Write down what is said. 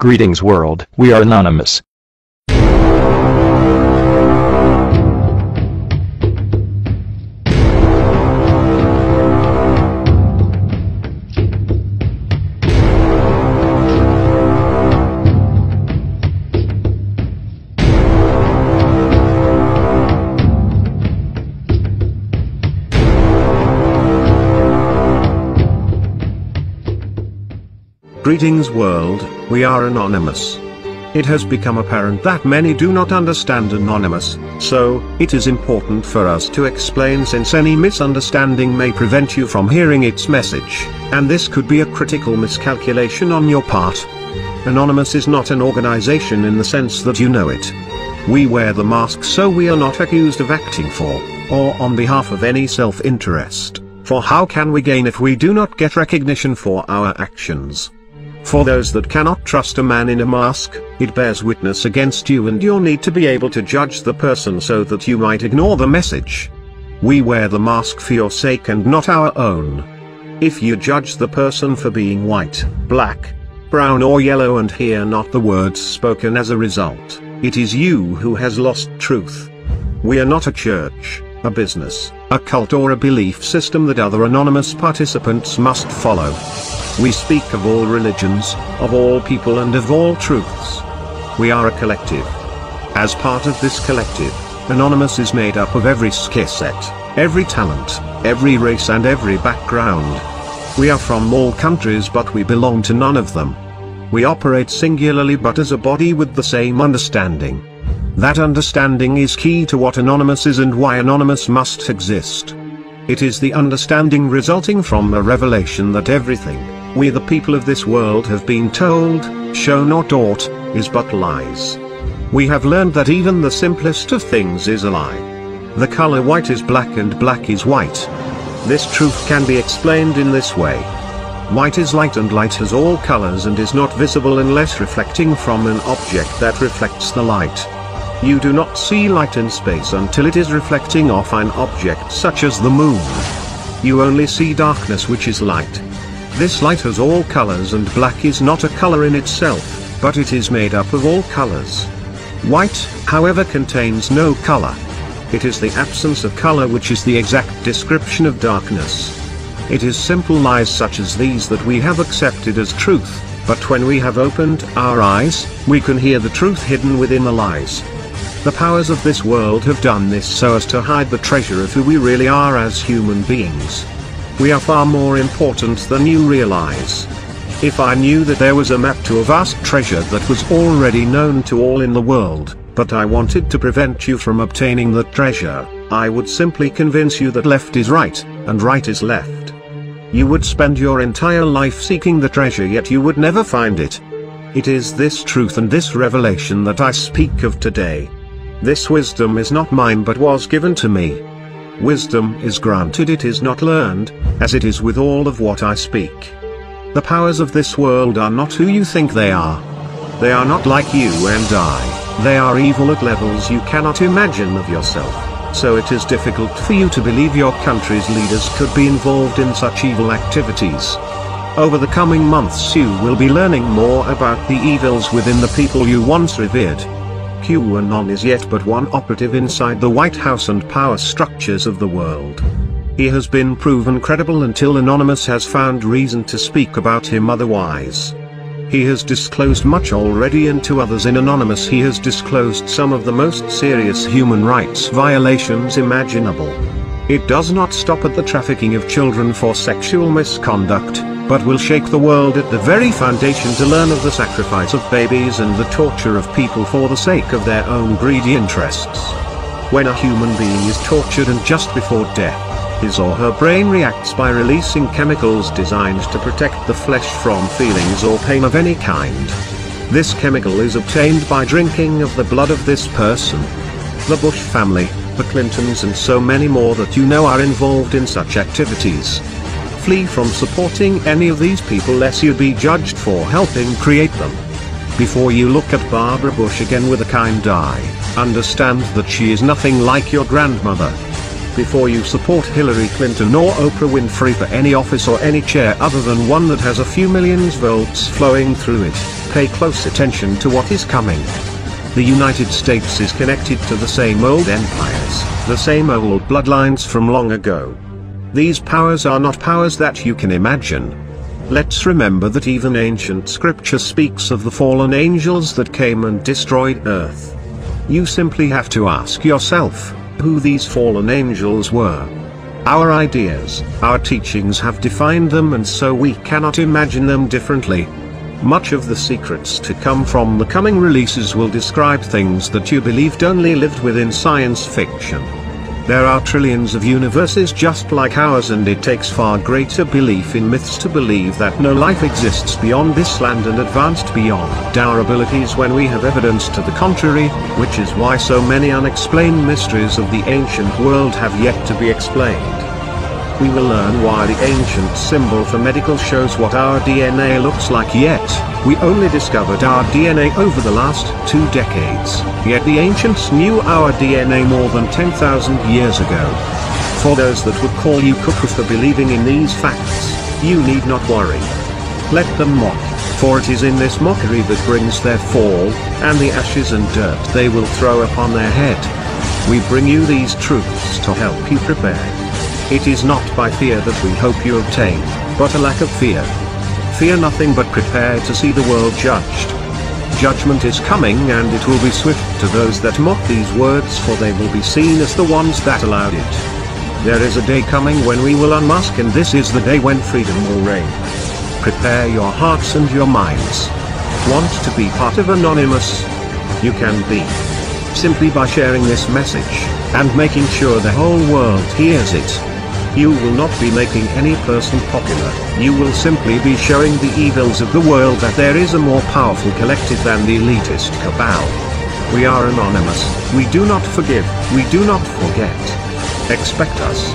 Greetings world, we are Anonymous. Greetings world, we are Anonymous. It has become apparent that many do not understand Anonymous, so, it is important for us to explain since any misunderstanding may prevent you from hearing its message, and this could be a critical miscalculation on your part. Anonymous is not an organization in the sense that you know it. We wear the mask so we are not accused of acting for, or on behalf of any self-interest, for how can we gain if we do not get recognition for our actions? For those that cannot trust a man in a mask, it bears witness against you and you'll need to be able to judge the person so that you might ignore the message. We wear the mask for your sake and not our own. If you judge the person for being white, black, brown or yellow and hear not the words spoken as a result, it is you who has lost truth. We are not a church, a business, a cult or a belief system that other anonymous participants must follow. We speak of all religions, of all people and of all truths. We are a collective. As part of this collective, Anonymous is made up of every skill set, every talent, every race and every background. We are from all countries but we belong to none of them. We operate singularly but as a body with the same understanding. That understanding is key to what Anonymous is and why Anonymous must exist. It is the understanding resulting from a revelation that everything we the people of this world have been told, shown or taught, is but lies. We have learned that even the simplest of things is a lie. The color white is black and black is white. This truth can be explained in this way. White is light and light has all colors and is not visible unless reflecting from an object that reflects the light. You do not see light in space until it is reflecting off an object such as the moon. You only see darkness which is light. This light has all colors and black is not a color in itself, but it is made up of all colors. White, however, contains no color. It is the absence of color which is the exact description of darkness. It is simple lies such as these that we have accepted as truth, but when we have opened our eyes, we can hear the truth hidden within the lies. The powers of this world have done this so as to hide the treasure of who we really are as human beings. We are far more important than you realize. If I knew that there was a map to a vast treasure that was already known to all in the world, but I wanted to prevent you from obtaining the treasure, I would simply convince you that left is right, and right is left. You would spend your entire life seeking the treasure yet you would never find it. It is this truth and this revelation that I speak of today. This wisdom is not mine but was given to me. Wisdom is granted, it is not learned, as it is with all of what I speak. The powers of this world are not who you think they are. They are not like you and I, they are evil at levels you cannot imagine of yourself, so it is difficult for you to believe your country's leaders could be involved in such evil activities. Over the coming months you will be learning more about the evils within the people you once revered. QAnon is yet but one operative inside the White House and power structures of the world. He has been proven credible until Anonymous has found reason to speak about him otherwise. He has disclosed much already, and to others in Anonymous he has disclosed some of the most serious human rights violations imaginable. It does not stop at the trafficking of children for sexual misconduct, but will shake the world at the very foundation to learn of the sacrifice of babies and the torture of people for the sake of their own greedy interests. When a human being is tortured and just before death, his or her brain reacts by releasing chemicals designed to protect the flesh from feelings or pain of any kind. This chemical is obtained by drinking of the blood of this person. The Bush family, the Clintons and so many more that you know are involved in such activities. Flee from supporting any of these people lest you be judged for helping create them. Before you look at Barbara Bush again with a kind eye, understand that she is nothing like your grandmother. Before you support Hillary Clinton or Oprah Winfrey for any office or any chair other than one that has a few millions volts flowing through it, pay close attention to what is coming. The United States is connected to the same old empires, the same old bloodlines from long ago. These powers are not powers that you can imagine. Let's remember that even ancient scripture speaks of the fallen angels that came and destroyed Earth. You simply have to ask yourself who these fallen angels were. Our ideas, our teachings have defined them, and so we cannot imagine them differently. Much of the secrets to come from the coming releases will describe things that you believed only lived within science fiction. There are trillions of universes just like ours, and it takes far greater belief in myths to believe that no life exists beyond this land and advanced beyond our abilities when we have evidence to the contrary, which is why so many unexplained mysteries of the ancient world have yet to be explained. We will learn why the ancient symbol for medical shows what our DNA looks like, yet we only discovered our DNA over the last 2 decades, yet the ancients knew our DNA more than 10,000 years ago. For those that would call you cuckoo for believing in these facts, you need not worry. Let them mock, for it is in this mockery that brings their fall, and the ashes and dirt they will throw upon their head. We bring you these truths to help you prepare. It is not by fear that we hope you obtain, but a lack of fear. Fear nothing, but prepare to see the world judged. Judgment is coming, and it will be swift to those that mock these words, for they will be seen as the ones that allowed it. There is a day coming when we will unmask, and this is the day when freedom will reign. Prepare your hearts and your minds. Want to be part of Anonymous? You can be. Simply by sharing this message, and making sure the whole world hears it. You will not be making any person popular, you will simply be showing the evils of the world that there is a more powerful collective than the elitist cabal. We are anonymous, we do not forgive, we do not forget. Expect us.